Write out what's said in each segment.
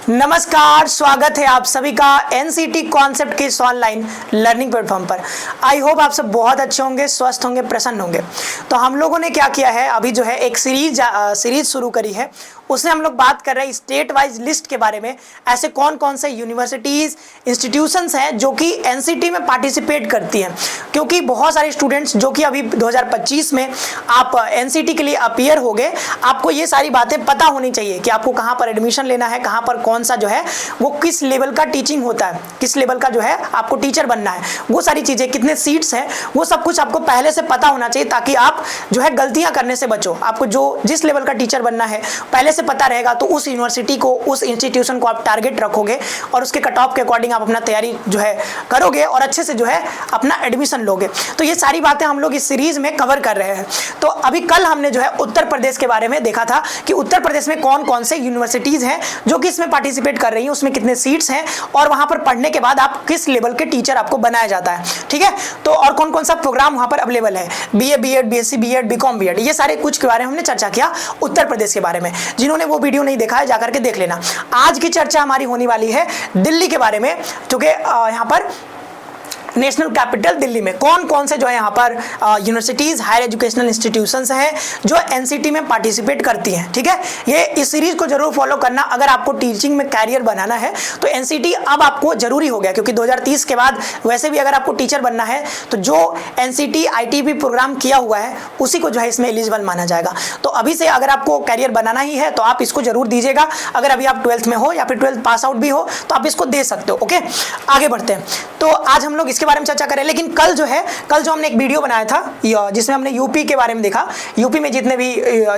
नमस्कार, स्वागत है आप सभी का एनसीटी कॉन्सेप्ट के इस ऑनलाइन लर्निंग प्लेटफॉर्म पर। आई होप आप सब बहुत अच्छे होंगे, स्वस्थ होंगे, प्रसन्न होंगे। तो हम लोगों ने क्या किया है, अभी जो है एक सीरीज शुरू करी है। उसमें हम लोग बात कर रहे हैं स्टेट वाइज लिस्ट के बारे में। ऐसे कौन कौन से यूनिवर्सिटीज़, इंस्टीट्यूशंस हैं जो कि एनसीटी में पार्टिसिपेट करती हैं, क्योंकि बहुत सारे स्टूडेंट्स जो कि अभी 2025 में आप एनसीटी के लिए अपीयर हो गए, आपको ये सारी बातें पता होनी चाहिए कि आपको कहाँ पर एडमिशन लेना है, कहाँ पर कौन सा जो है वो किस लेवल का टीचिंग होता है, किस लेवल का जो है आपको टीचर बनना है, वो सारी चीज़ें, कितने सीट्स हैं, वो सब कुछ आपको पहले से पता होना चाहिए, ताकि आप जो है गलतियाँ करने से बचो। आपको जिस लेवल का टीचर बनना है पहले से पता रहेगा, तो उस यूनिवर्सिटी को, उस इंस्टीट्यूशन को आप टारगेट रखोगे और उसके कट ऑफ के अकॉर्डिंग आप अपना तैयारी जो है करोगे और अच्छे से जो है अपना एडमिशन लोगे। तो ये सारी बातें हम लोग इस सीरीज में कवर कर रहे हैं। तो अभी कल हमने जो है उत्तर प्रदेश के बारे में देखा था कि उत्तर प्रदेश में कौन कौन से यूनिवर्सिटीज हैं जो कि इसमें पार्टिसिपेट कर रही हैं, उसमें कितने सीट्स हैं और वहां पर पढ़ने के बाद आप किस लेवल के टीचर आपको बनाया जाता है। ठीक है, तो और कौन कौन सा प्रोग्राम वहां पर अवेलेबल है, BA, BEd, BSc, BEd, BCom, BEd, ये सारे कुछ के बारे में हमने चर्चा किया उत्तर प्रदेश के बारे में। जिन्होंने वो वीडियो नहीं देखा है जाकर के देख लेना। आज की चर्चा हमारी होने वाली है दिल्ली के बारे में, क्योंकि यहाँ पर नेशनल कैपिटल दिल्ली में कौन कौन से जो है यहाँ पर यूनिवर्सिटीज़, हायर एजुकेशनल इंस्टीट्यूशंस हैं जो एनसीटी में पार्टिसिपेट करती हैं। ठीक है, ये इस सीरीज को जरूर फॉलो करना। अगर आपको टीचिंग में कैरियर बनाना है तो एनसीटी अब आपको जरूरी हो गया, क्योंकि 2030 के बाद वैसे भी अगर आपको टीचर बनना है तो जो एनसीटी आईटीबी प्रोग्राम किया हुआ है उसी को जो है इसमें एलिजिबल माना जाएगा। तो अभी से अगर आपको कैरियर बनाना ही है तो आप इसको जरूर दीजिएगा। अगर अभी आप 12th में हो या फिर 12th पास आउट भी हो तो आप इसको दे सकते हो। ओके, आगे बढ़ते हैं। तो आज हम लोग इसके बारे में चर्चा करें, लेकिन कल जो हमने एक वीडियो बनाया था जिसमें हमने यूपी के बारे में देखा, यूपी में जितने भी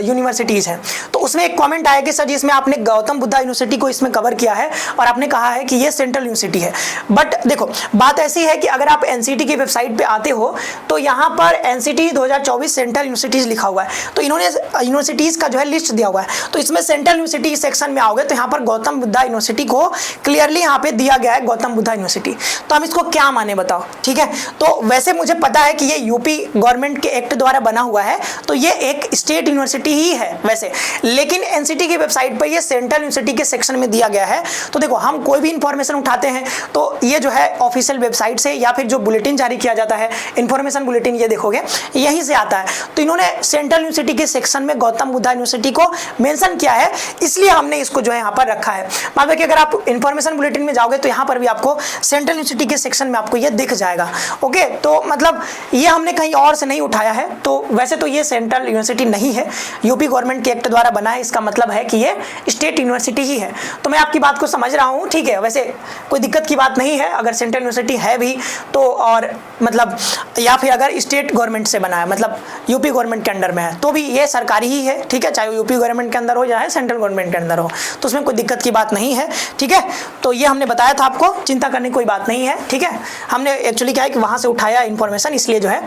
यूनिवर्सिटीज हैं, तो उसमें एक कमेंट आया कि सर जी इसमें आपने गौतम बुद्धा यूनिवर्सिटी को इसमें कवर किया है और आपने कहा है कि ये सेंट्रल यूनिवर्सिटी है। बट देखो, बात ऐसी है कि अगर आप एनसीटी की वेबसाइट पे आते हो तो यहाँ पर एनसीटी 2024 सेंट्रल यूनिवर्सिटीज लिखा हुआ है, तो इन्होंने यूनिवर्सिटीज का जो है लिस्ट दिया हुआ है। तो इसमें सेंट्रल यूनिवर्सिटी सेक्शन में आओगे तो यहाँ पर गौतम बुद्धा यूनिवर्सिटी को क्लियरली यहाँ पे दिया गया है, गौतम बुद्धा यूनिवर्सिटी। तो हम इसको क्या माने बताओ। ठीक है, तो वैसे मुझे पता है कि ये यूपी गवर्नमेंट के एक्ट द्वारा बना हुआ है, तो ये एक स्टेट यूनिवर्सिटी ही है वैसे, लेकिन एनसीटी की वेबसाइट पर ये सेंट्रल यूनिवर्सिटी के सेक्शन में दिया गया है। तो देखो, हम कोई भी इंफॉर्मेशन उठाते हैं तो ये जो है ऑफिशियल वेबसाइट से या फिर जो बुलेटिन जारी किया जाता है, इंफॉर्मेशन बुलेटिन, ये देखोगे यहीं से आता है। तो इन्होंने सेंट्रल यूनिवर्सिटी के सेक्शन में गौतम बुद्धा यूनिवर्सिटी को मेंशन किया है, इसलिए हमने इसको जो है यहाँ पर रखा है। मान लो कि अगर आप इंफॉर्मेशन बुलेटिन में जाओगे तो यहाँ पर भी आपको सेंट्रल यूनिवर्सिटी के सेक्शन में आपको ये दिख जाएगा। ओके, तो मतलब ये हमने कहीं और से नहीं उठाया है। तो वैसे तो ये सेंट्रल यूनिवर्सिटी नहीं है, यूपी गवर्नमेंट के एक्ट द्वारा बना है, इसका मतलब है कि ये स्टेट यूनिवर्सिटी ही है। तो मैं आपकी बात को समझ रहा हूँ, ठीक है, वैसे कोई दिक्कत की बात नहीं है अगर सेंट्रल यूनिवर्सिटी है भी तो, और मतलब या फिर अगर स्टेट गवर्नमेंट से बना है, मतलब यूपी गवर्नमेंट के अंडर में है, तो भी ये सरकारी ही है। ठीक है, चाहे वो यूपी गवर्नमेंट के अंदर हो या सेंट्रल गवर्नमेंट के अंदर हो, तो उसमें कोई दिक्कत की बात नहीं है। ठीक है, तो ये हमने बताया था आपको, चिंता करने की कोई बात नहीं है। ठीक है, हमने एक्चुअली क्या है कि वहाँ से उठाया इंफॉर्मेशन, इसलिए जो है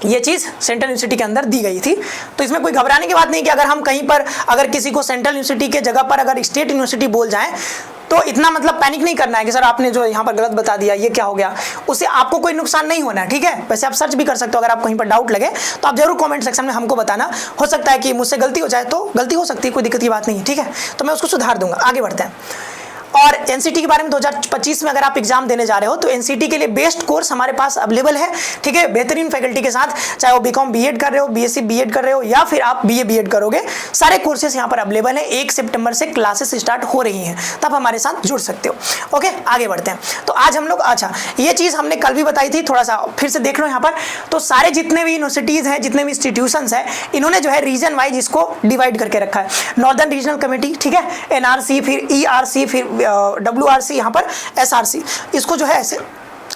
ये चीज़ सेंट्रल यूनिवर्सिटी के अंदर दी गई थी। तो इसमें कोई घबराने की बात नहीं कि अगर हम कहीं पर, अगर किसी को सेंट्रल यूनिवर्सिटी के जगह पर अगर स्टेट यूनिवर्सिटी बोल जाएं तो इतना मतलब पैनिक नहीं करना है कि सर आपने जो यहाँ पर गलत बता दिया, ये क्या हो गया। उससे आपको कोई नुकसान नहीं होना है। ठीक है, वैसे आप सर्च भी कर सकते हो, अगर आप कहीं पर डाउट लगे तो आप जरूर कमेंट सेक्शन में हमको बताना। हो सकता है कि मुझसे गलती हो जाए, तो गलती हो सकती है, कोई दिक्कत की बात नहीं है। ठीक है, तो मैं उसको सुधार दूंगा। आगे बढ़ते हैं। और एनसीटी के बारे में 2025 में अगर आप एग्जाम देने जा रहे हो तो एनसीटी के लिए बेस्ट कोर्स हमारे पास अवेलेबल है। ठीक है, बेहतरीन फैकल्टी के साथ, चाहे वो बीकॉम बीएड कर रहे हो, बीएससी बीएड कर रहे हो या फिर आप बीए बीएड करोगे, सारे कोर्सेज यहाँ पर अवेलेबल है। 1 सितंबर से क्लासेस स्टार्ट हो रही हैं, तब हमारे साथ जुड़ सकते हो। ओके, आगे बढ़ते हैं। तो आज हम लोग, अच्छा ये चीज़ हमने कल भी बताई थी, थोड़ा सा फिर से देख लो यहाँ पर। तो सारे जितने भी यूनिवर्सिटीज़ हैं, जितने भी इंस्टीट्यूशंस हैं, इन्होंने जो है रीजन वाइज इसको डिवाइड करके रखा है। नॉर्दर्न रीजनल कमेटी, ठीक है, एनआरसी, फिर ईआरसी, फिर WRC, यहाँ पर SRC, इसको जो है ऐसे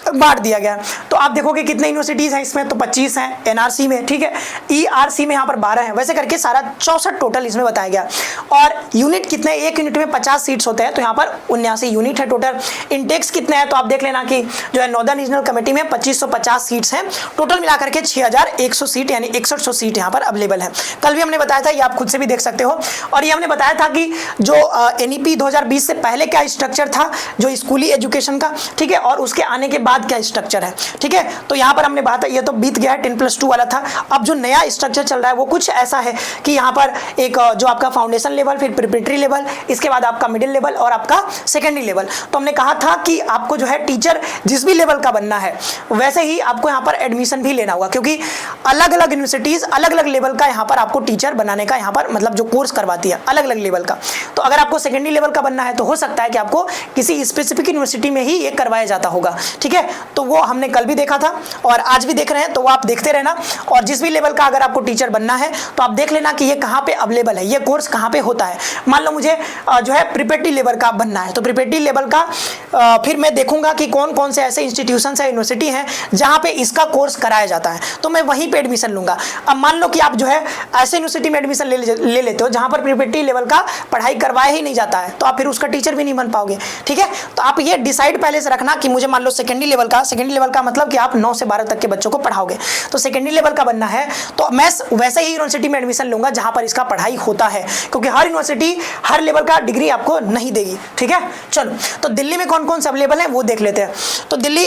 बांट दिया गया। तो आप देखोगे कितने यूनिवर्सिटीज हैं इसमें, तो 25 हैं एनआरसी में। ठीक है, ईआरसी में यहाँ पर 12 हैं, वैसे करके सारा 64 टोटल इसमें बताया गया। और यूनिट कितने, एक यूनिट में 50 सीट्स होते हैं, तो यहाँ पर 79 यूनिट है टोटल। इंटेक्स कितने हैं, तो आप देख लेना कि जो है नॉर्दर्न रीजनल कमेटी में 2550 सीट्स हैं, टोटल मिलाकर के 6100 सीट यानी 6100 सीट यहाँ पर अवेलेबल है। कल भी हमने बताया था, ये आप खुद से भी देख सकते हो। और ये हमने बताया था कि जो NEP 2020 से पहले क्या स्ट्रक्चर था जो स्कूली एजुकेशन का, ठीक है, और उसके आने के बाद बाद क्या स्ट्रक्चर है, ठीक है। तो यहाँ पर हमने बात है, ये तो बीत गया है, 10+2 वाला था। अब जो नया स्ट्रक्चर चल रहा है वो कुछ ऐसा है कि यहाँ पर एक जो आपका फाउंडेशन लेवल, फिर प्रिपरेटरी लेवल, इसके बाद आपका मिडिल लेवल और आपका सेकेंडरी लेवल। तो हमने कहा था कि आपको जो है टीचर जिस भी लेवल का बनना है वैसे ही आपको यहाँ पर एडमिशन भी लेना होगा, क्योंकि अलग अलग यूनिवर्सिटीज अलग अलग लेवल का यहाँ पर आपको टीचर बनाने का यहाँ पर मतलब जो कोर्स करवाती है अलग अलग लेवल का। तो अगर आपको सेकेंडरी लेवल का बनना है तो हो सकता है कि आपको किसी स्पेसिफिक यूनिवर्सिटी में ही ये करवाया जाता होगा, ठीक है। तो वो हमने कल भी देखा था और आज भी देख रहे हैं, तो वो आप देखते रहना। और जिस भी लेवल का अगर आपको टीचर बनना है तो आप देख लेना कि ये कहाँ पे अवेलेबल है, ये कोर्स कहाँ पे होता है। मान लो मुझे जो है प्रिपरेटरी लेवल का बनना है, तो प्रिपरेटरी लेवल का फिर मैं देखूंगा कि कौन कौन से ऐसे इंस्टीट्यूशन है, यूनिवर्सिटी हैं जहाँ पे इसका कोर्स कराया जाता है, तो मैं वहीं पे एडमिशन लूंगा। अब मान लो कि आप जो है ऐसे यूनिवर्सिटी में एडमिशन ले लेते हो जहाँ पर प्रिपरेटरी लेवल का पढ़ाई करवाया ही नहीं जाता है, तो आप फिर उसका टीचर भी नहीं बन पाओगे, ठीक है। तो आप ये डिसाइड पहले से रखना कि मुझे मान लो सेकेंडरी लेवल का मतलब कि आप 9 से 12 तक के बच्चों को पढ़ाओगे, तो सेकेंडरी लेवल का बनना है तो मैं वैसे ही यूनिवर्सिटी में एडमिशन लूंगा जहाँ पर इसका पढ़ाई होता है, क्योंकि हर यूनिवर्सिटी हर लेवल का डिग्री आपको नहीं देगी, ठीक है। चलो, तो दिल्ली में कौन कौन से अवेलेबल है वो देख लेते हैं। तो दिल्ली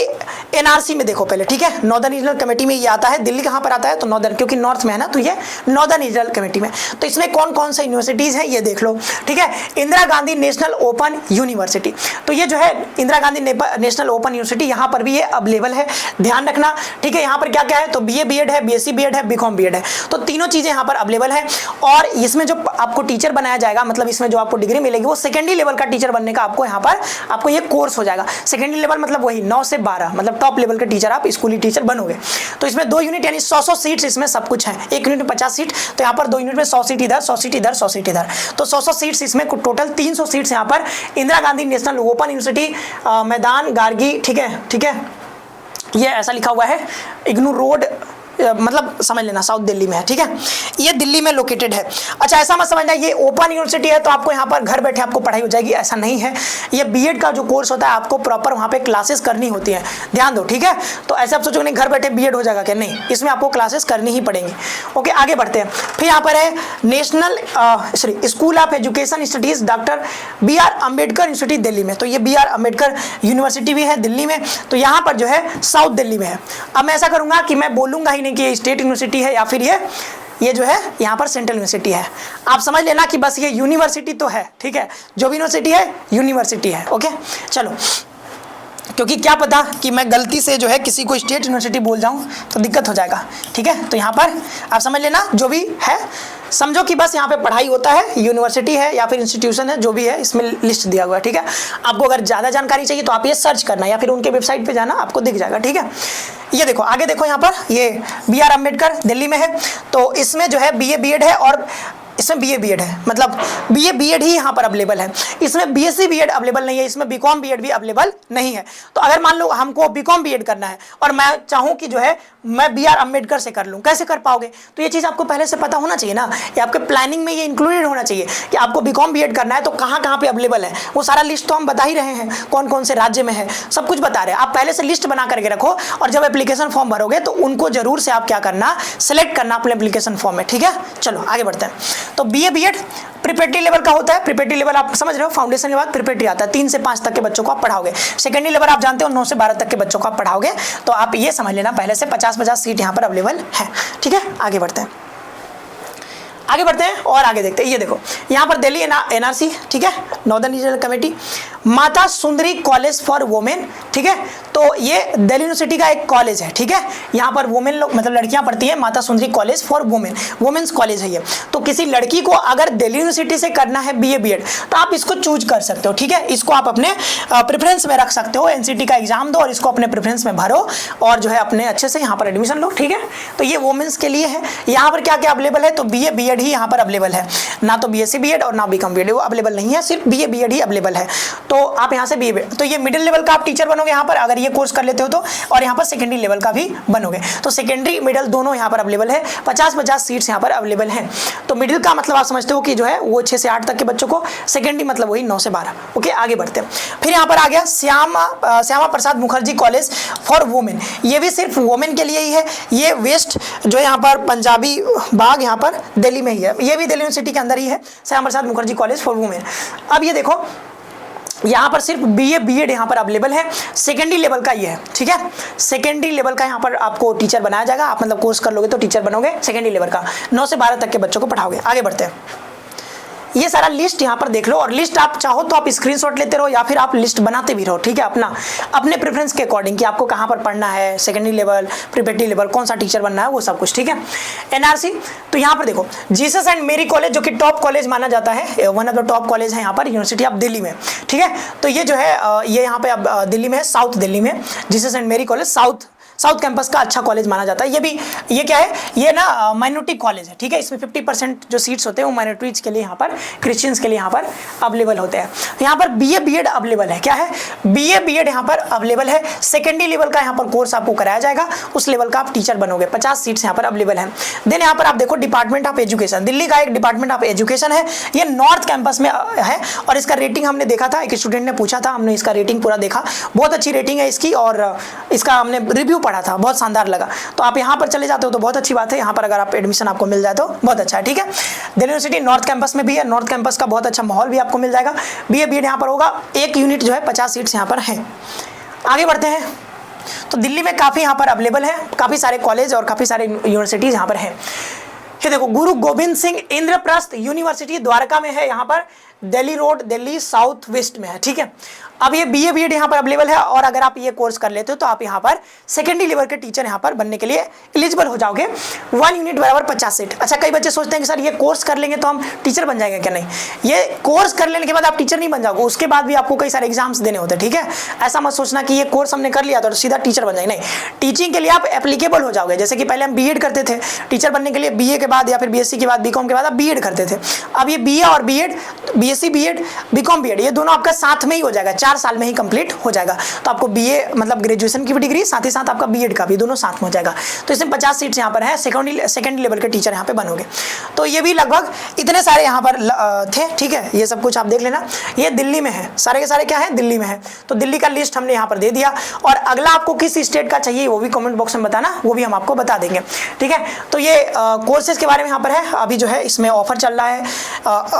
एनआरसी में देखो पहले, ठीक है, नॉर्दर्न रीजनल कमेटी में ये आता है। दिल्ली कहाँ पर आता है, तो नॉर्दर्न, क्योंकि नॉर्थ में है ना, तो ये नॉर्दर्न रीजनल कमेटी में। तो इसमें कौन कौन से यूनिवर्सिटीज हैं ये देख लो, ठीक है। Indira Gandhi national open university, तो ये जो है Indira Gandhi national open university, यहाँ पर भी ये अवेलेबल है, ध्यान रखना, ठीक है। यहाँ पर क्या क्या है, तो बीए बीएड है, बीएससी बीएड है, बीकॉम बीएड है, तो तीनों चीजें यहाँ पर अवेलेबल है। और इसमें जो आपको टीचर बनाया जाएगा, मतलब इसमें जो आपको डिग्री मिलेगी वो सेकेंडरी लेवल का टीचर बनने का आपको यहाँ पर आपको ये कोर्स हो जाएगा। सेकेंडरी लेवल मतलब वही 9 से 12, मतलब टॉप लेवल के टीचर आप स्कूली टीचर बनोगे। तो इसमें 2 यूनिट यानी 100 सीट्स इसमें सब कुछ है, 1 यूनिट में 50 सीट, तो यहाँ पर 2 यूनिट में 100 सीट इधर, 100 सीट इधर, 100 सीट इधर, तो 100 सीट्स इसमें टोटल 300 सीट्स यहाँ पर Indira Gandhi national open university मैदान गार्गी, ठीक है, ठीक है। ये ऐसा लिखा हुआ है, इग्नू रोड, मतलब समझ लेना साउथ दिल्ली में है, ठीक है, ये दिल्ली में लोकेटेड है। अच्छा, ऐसा मत समझना ये ओपन यूनिवर्सिटी है तो आपको यहाँ पर घर बैठे आपको पढ़ाई हो जाएगी, ऐसा नहीं है। ये बीएड का जो कोर्स होता है आपको प्रॉपर वहाँ पे क्लासेस करनी होती है, ध्यान दो, ठीक है। तो ऐसे आप सोचोगे नहीं घर बैठे बीएड हो जाएगा क्या, नहीं, इसमें आपको क्लासेस करनी ही पड़ेंगी। ओके, आगे बढ़ते हैं। फिर यहाँ पर है national school of education studies doctor BR Ambedkar university Delhi में, तो ये BR अम्बेडकर यूनिवर्सिटी भी है दिल्ली में, तो यहाँ पर जो है साउथ दिल्ली में है। अब मैं ऐसा करूँगा कि मैं बोलूँगा ही नहीं कि ये स्टेट यूनिवर्सिटी है या फिर ये जो है यहाँ पर सेंट्रल यूनिवर्सिटी है। आप समझ लेना कि बस ये यूनिवर्सिटी तो है, ठीक है, जो भी यूनिवर्सिटी है यूनिवर्सिटी है। ओके, चलो, क्योंकि क्या पता कि मैं गलती से जो है किसी को स्टेट यूनिवर्सिटी बोल जाऊं तो दिक्कत हो जाएगा, ठीक है। तो यहाँ पर आप समझ लेना जो भी है समझो कि बस यहाँ पे पढ़ाई होता है, यूनिवर्सिटी है या फिर इंस्टीट्यूशन है, जो भी है इसमें लिस्ट दिया हुआ है, ठीक है। आपको अगर ज़्यादा जानकारी चाहिए तो आप ये सर्च करना या फिर उनके वेबसाइट पे जाना, आपको दिख जाएगा, ठीक है। ये देखो आगे देखो, यहाँ पर ये BR अम्बेडकर दिल्ली में है, तो इसमें जो है BA BEd है और इसमें BA BEd है, मतलब BA BEd ही यहाँ पर अवेलेबल है। इसमें BSc BEd अवेलेबल नहीं है, इसमें BCom BEd भी अवेलेबल नहीं है। तो अगर मान लो हमको BCom BEd करना है और मैं चाहूँ कि जो है मैं BR अम्बेडकर से कर लूँ, कैसे कर पाओगे? तो ये चीज़ आपको पहले से पता होना चाहिए ना, ये आपके प्लानिंग में ये इंक्लूडेड होना चाहिए कि आपको BCom BEd करना है तो कहाँ कहाँ पे अवेलेबल है। वो सारा लिस्ट तो हम बता ही रहे हैं, कौन कौन से राज्य में है, सब कुछ बता रहे हैं। आप पहले से लिस्ट बना करके रखो और जब एप्लीकेशन फॉर्म भरोगे तो उनको जरूर से आप क्या करना, सेलेक्ट करना अपने एप्लीकेशन फॉर्म में, ठीक है। चलो आगे बढ़ते हैं। तो BA BEd प्रिपरेटरी लेवल का होता है। प्रिपरेटरी लेवल आप समझ रहे हो, फाउंडेशन के बाद प्रिपरेटरी आता है, 3 से 5 तक के बच्चों को आप पढ़ाओगे। सेकेंडरी लेवल आप जानते हो 9 से 12 तक के बच्चों को आप पढ़ाओगे। तो आप ये समझ लेना पहले से 50-50 सीट यहाँ पर अवेलेबल है, ठीक है। आगे बढ़ते हैं, आगे बढ़ते हैं और आगे देखते हैं। ये देखो यहाँ पर दिल्ली NRC, ठीक है, नॉर्दर्न रीजनल कमेटी, माता सुंदरी कॉलेज फॉर वुमेन, ठीक है। तो ये दिल्ली यूनिवर्सिटी का एक कॉलेज है, ठीक है। यहाँ पर वुमेन लोग मतलब लड़कियां पढ़ती हैं, Mata Sundari college for women, women's college है ये। तो किसी लड़की को अगर दिल्ली यूनिवर्सिटी से करना है BA BEd तो आप इसको चूज कर सकते हो, ठीक है। इसको आप अपने प्रेफरेंस में रख सकते हो, NCT का एग्जाम दो और इसको अपने प्रेफरेंस में भरो और जो है अपने अच्छे से यहाँ पर एडमिशन लो, ठीक है। तो ये वुमेन्स के लिए है। यहाँ पर क्या क्या अवेलेबल है, तो BA BEd ही यहाँ पर अवेलेबल है, ना तो BSc BEd और ना BCom BEd, वो अवेलेबल नहीं है, सिर्फ BA BEd ही अवेलेबल है। तो आप यहाँ से BA BEd, तो ये मिडिल लेवल का आप टीचर बनोगे यहाँ पर अगर ये कोर्स कर लेते हो तो, और यहाँ पर सेकेंडरी लेवल का भी बनोगे। तो सेकेंडरी मिडिल दोनों यहाँ पर अवेलेबल है, 50-50 सीट्स यहाँ पर अवेलेबल हैं। तो मिडिल का मतलब आप समझते हो कि जो है वो 6 से 8 तक के बच्चों को, सेकेंडरी मतलब वही 9 से 12। ओके, आगे बढ़ते हैं। फिर यहाँ पर आ गया Shyama Prasad Mukherjee college for women, ये भी सिर्फ वुमेन के लिए ही है। ये वेस्ट जो है यहाँ पर पंजाबी बाग यहाँ पर दिल्ली में ही है, ये भी दिल्ली यूनिवर्सिटी के अंदर ही है, Shyama Prasad Mukherjee college for women. अब ये देखो यहाँ पर सिर्फ बीए बीएड यहाँ पर अवेलेबल है, सेकेंडरी लेवल का ये है, ठीक है। सेकेंडरी लेवल का यहाँ पर आपको टीचर बनाया जाएगा, आप मतलब कोर्स कर लोगे तो टीचर बनोगे सेकेंडरी लेवल का, 9 से 12 तक के बच्चों को पढ़ाओगे। आगे बढ़ते हैं, ये सारा लिस्ट यहाँ पर देख लो, और लिस्ट आप चाहो तो आप स्क्रीनशॉट लेते रहो या फिर आप लिस्ट बनाते भी रहो, ठीक है, अपने प्रेफरेंस के अकॉर्डिंग कि आपको कहाँ पर पढ़ना है, सेकेंडरी लेवल, प्रिपरेटरी लेवल, कौन सा टीचर बनना है, वो सब कुछ, ठीक है। एनआरसी, तो यहाँ पर देखो जीसस एंड मेरी कॉलेज जो कि टॉप कॉलेज माना जाता है, one of the top college है यहाँ पर, यूनिवर्सिटी ऑफ दिल्ली में, ठीक है। तो ये जो है ये यहाँ पे अब दिल्ली में है, साउथ दिल्ली में जीसस एंड मेरी कॉलेज, साउथ कैंपस का अच्छा कॉलेज माना जाता है। ये क्या है, ये ना माइनॉरिटी कॉलेज है, ठीक है। इसमें 50% जो सीट्स होते हैं वो माइनॉरिटीज के लिए यहाँ पर, क्रिश्चियंस के लिए यहाँ पर अवेलेबल होते हैं। यहाँ पर बीए बीएड अवेलेबल है, क्या है, बीए बीएड यहाँ पर अवेलेबल है, सेकेंडरी लेवल का यहाँ पर कोर्स आपको कराया जाएगा, उस लेवल का आप टीचर बनोगे, 50 सीट्स यहाँ पर अवेलेबल है। देन यहाँ पर आप देखो डिपार्टमेंट ऑफ एजुकेशन, दिल्ली का एक डिपार्टमेंट ऑफ एजुकेशन है, ये नॉर्थ कैंपस में है, और इसका रेटिंग हमने देखा था, एक स्टूडेंट ने पूछा था, हमने इसका रेटिंग पूरा देखा, बहुत अच्छी रेटिंग है इसकी, और इसका हमने रिव्यू पढ़ा था, बहुत शानदार लगा। तो आप यहाँ पर चले जाते हो तो बहुत अच्छी बात है, यहाँ पर अगर आप एडमिशन आपको मिल जाए तो बहुत अच्छा है, ठीक है। दिल्ली यूनिवर्सिटी नॉर्थ कैंपस में भी है, नॉर्थ कैंपस का बहुत अच्छा माहौल भी आपको मिल जाएगा। बीए बीएड यहाँ पर होगा, एक यूनिट जो है 50 सीट्स यहाँ पर हैं। आगे बढ़ते हैं, तो दिल्ली में काफ़ी यहाँ पर अवेलेबल है, काफ़ी सारे कॉलेज और काफ़ी सारे यूनिवर्सिटीज़ यहाँ पर हैं। ये देखो गुरु गोविंद सिंह इंद्रप्रस्थ यूनिवर्सिटी द्वारका में है, यहाँ पर Delhi road, Delhi south west में है, ठीक है। अब ये बीए बीएड यहाँ पर अवेलेबल है, और अगर आप ये कोर्स कर लेते हो तो आप यहाँ पर सेकेंडरी लेवल के टीचर यहाँ पर बनने के लिए एलिजिबल हो जाओगे। 1 यूनिट बराबर 50 सीट। अच्छा, कई बच्चे सोचते हैं कि सर ये कोर्स कर लेंगे तो हम टीचर बन जाएंगे, क्या नहीं, ये कोर्स कर लेने के बाद आप टीचर नहीं बन जाओगे, उसके बाद भी आपको कई सारे एग्जाम्स देने होते हैं, ठीक है। ऐसा मत सोचना कि ये कोर्स हमने कर लिया तो सीधा टीचर बन जाएंगे, नहीं, टीचिंग के लिए आप एप्लीकेबल हो जाओगे। जैसे कि पहले हम बीएड करते थे, टीचर बनने के लिए बीए के बाद या फिर बीएससी के बाद, बीकॉम के बाद आप बीएड करते थे। अब ये बीए और BEd, BSc BEd, BCom BEd, ये दोनों आपका साथ में ही हो जाएगा, 4 साल में ही कंप्लीट हो जाएगा। तो आपको बीए मतलब ग्रेजुएशन की भी डिग्री, साथ ही साथ आपका बीएड का भी, दोनों साथ में हो जाएगा। तो इसमें 50 सीट्स यहाँ पर है, सेकेंडरी लेवल के टीचर यहाँ पे बनोगे। तो ये भी लगभग इतने सारे यहाँ पर थे, ठीक है, ये सब कुछ आप देख लेना। ये दिल्ली में है, सारे के सारे क्या है, दिल्ली में है। तो दिल्ली का लिस्ट हमने यहाँ पर दे दिया, और अगला आपको किस स्टेट का चाहिए वो भी कमेंट बॉक्स में बताना, वो भी हम आपको बता देंगे, ठीक है। तो ये कोर्सेज के बारे में यहाँ पर है। अभी जो है इसमें ऑफर चल रहा है,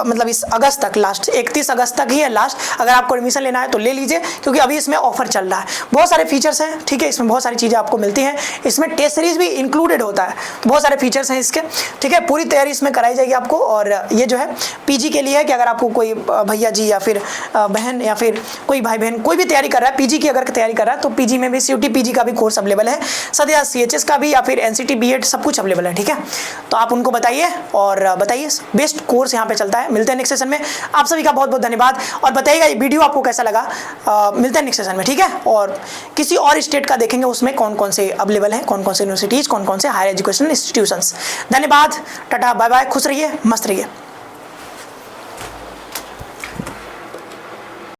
मतलब इस अगस्त तक, लास्ट 31 अगस्त तक ही है लास्ट। अगर आपको एडमिशन लेना है तो ले लीजिए, क्योंकि अभी इसमें ऑफर चल रहा है। बहुत सारे फीचर्स हैं, ठीक है, इसमें बहुत सारी चीज़ें आपको मिलती हैं, इसमें टेस्ट सीरीज भी इंक्लूडेड होता है, तो बहुत सारे फीचर्स हैं इसके, ठीक है। पूरी तैयारी इसमें कराई जाएगी आपको। और ये जो है पीजी के लिए है कि अगर आपको कोई भैया जी या फिर बहन या फिर कोई भाई बहन कोई भी तैयारी कर रहा है, पीजी की अगर तैयारी कर रहा है, तो पीजी में भी सीयूटी पीजी का भी कोर्स अवेलेबल है, साथ ही सीएचएस का भी या फिर एनसीटी बीएड सब कुछ अवेलेबल है, ठीक है। तो आप उनको बताइए और बताइए, बेस्ट कोर्स यहाँ पे चलता है। मिलते हैं नेक्स्ट सेशन में, आप सभी का बहुत बहुत धन्यवाद, और बताइएगा ये वीडियो आपको कैसा लगा। मिलते हैं नेक्स्ट सेशन में, ठीक है। और किसी और स्टेट का देखेंगे, उसमें कौन कौन से अवेलेबल हैं, कौन कौन से यूनिवर्सिटीज़, कौन कौन से हायर एजुकेशन इंस्टीट्यूशंस। धन्यवाद, टाटा बाय बाय, खुश रहिए, मस्त रहिए।